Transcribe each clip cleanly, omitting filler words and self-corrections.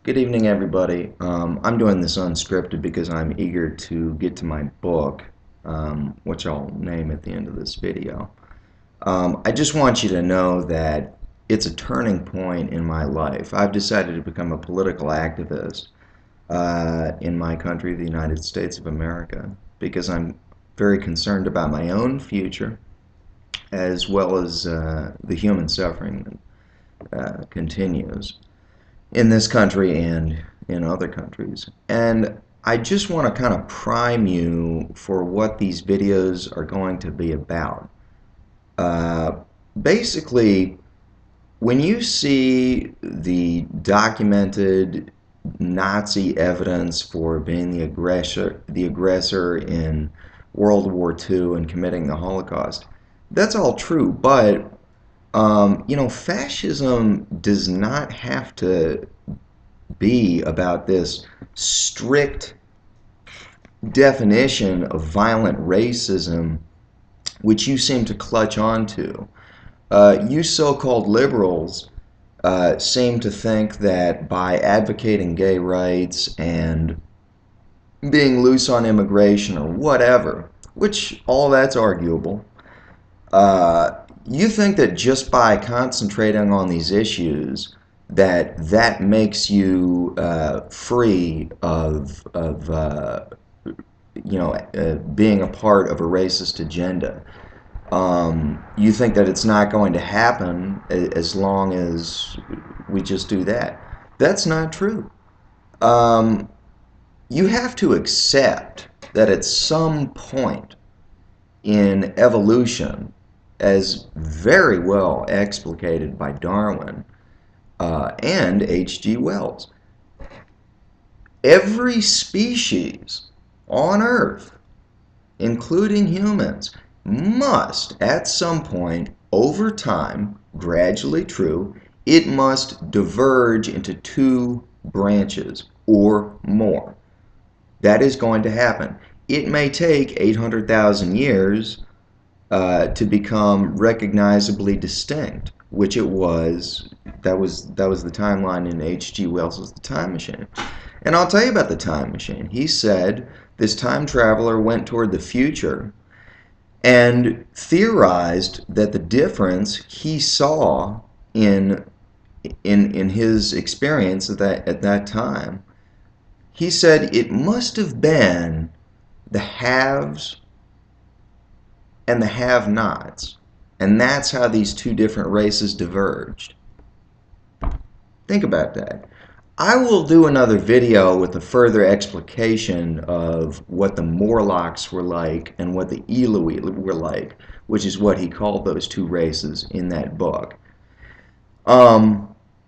Good evening, everybody. I'm doing this unscripted because I'm eager to get to my book, which I'll name at the end of this video. I just want you to know that it's a turning point in my life. I've decided to become a political activist in my country, the United States of America, because I'm very concerned about my own future as well as the human suffering that continues in this country and in other countries. And I just want to kind of prime you for what these videos are going to be about. Uh, Basically, when you see the documented Nazi evidence for being the aggressor in World War II and committing the Holocaust, that's all true, but fascism does not have to be about this strict definition of violent racism, which you seem to clutch onto. You so-called liberals seem to think that by advocating gay rights and being loose on immigration or whatever, which all that's arguable, uh, you think that just by concentrating on these issues, that makes you free of being a part of a racist agenda. You think that it's not going to happen as long as we just do that. That's not true. Um, you have to accept that at some point in evolution, as very well explicated by Darwin and H.G. Wells, every species on Earth, including humans, must at some point over time, gradually true, it must diverge into two branches or more. That is going to happen. It may take 800,000 years to become recognizably distinct, which it was. That was the timeline in H.G. Wells' The Time Machine. And I'll tell you about the time machine. He said this time traveler went toward the future and theorized that the difference he saw in his experience at that time, he said it must have been the haves and the have-nots. And that's how these two different races diverged. Think about that. I will do another video with a further explication of what the Morlocks were like and what the Eloi were like, which is what he called those two races in that book.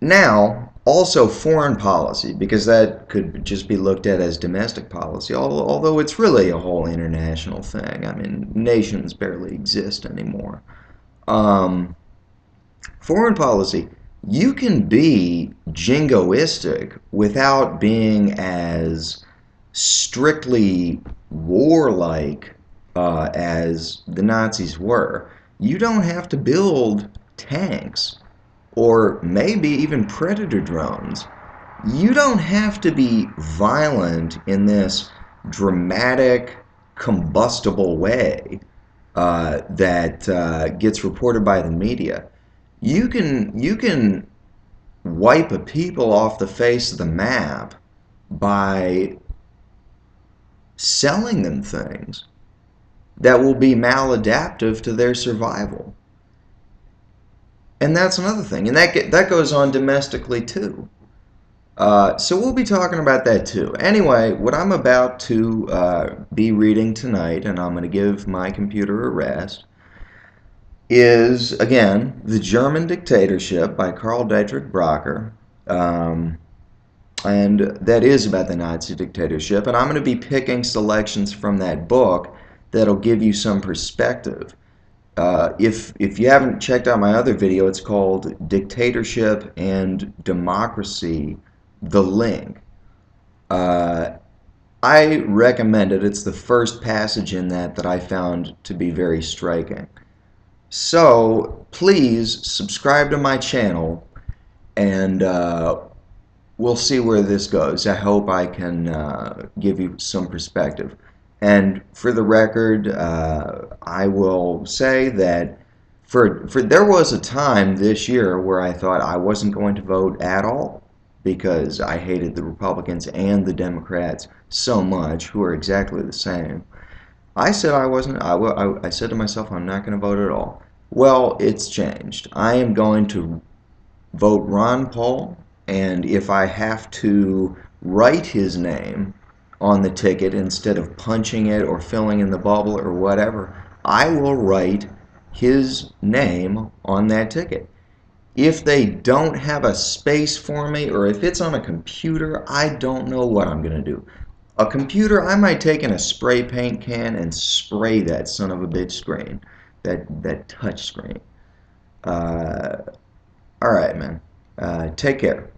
Now, also foreign policy, because that could just be looked at as domestic policy, although it's really a whole international thing. I mean, nations barely exist anymore. Foreign policy, you can be jingoistic without being as strictly warlike as the Nazis were. You don't have to build tanks or maybe even predator drones. You don't have to be violent in this dramatic, combustible way that gets reported by the media. You can wipe a people off the face of the map by selling them things that will be maladaptive to their survival. And that's another thing, and that goes on domestically too. So we'll be talking about that too. Anyway, what I'm about to be reading tonight, and I'm going to give my computer a rest, is, again, The German Dictatorship by Karl Dietrich Bracher. And that is about the Nazi dictatorship. And I'm going to be picking selections from that book that'll give you some perspective. If you haven't checked out my other video, it's called Dictatorship and Democracy, The Link. I recommend it. It's the first passage in that I found to be very striking. So please subscribe to my channel and we'll see where this goes. I hope I can give you some perspective. And for the record, I will say that for there was a time this year where I thought I wasn't going to vote at all because I hated the Republicans and the Democrats so much, who are exactly the same. I said I wasn't. I said to myself, I'm not going to vote at all. Well, it's changed. I am going to vote Ron Paul, and if I have to write his name on the ticket instead of punching it or filling in the bubble or whatever, I will write his name on that ticket. If they don't have a space for me, or if it's on a computer, I don't know what I'm going to do. A computer, I might take in a spray paint can and spray that son of a bitch screen, that touch screen. Uh, all right, man. Take care.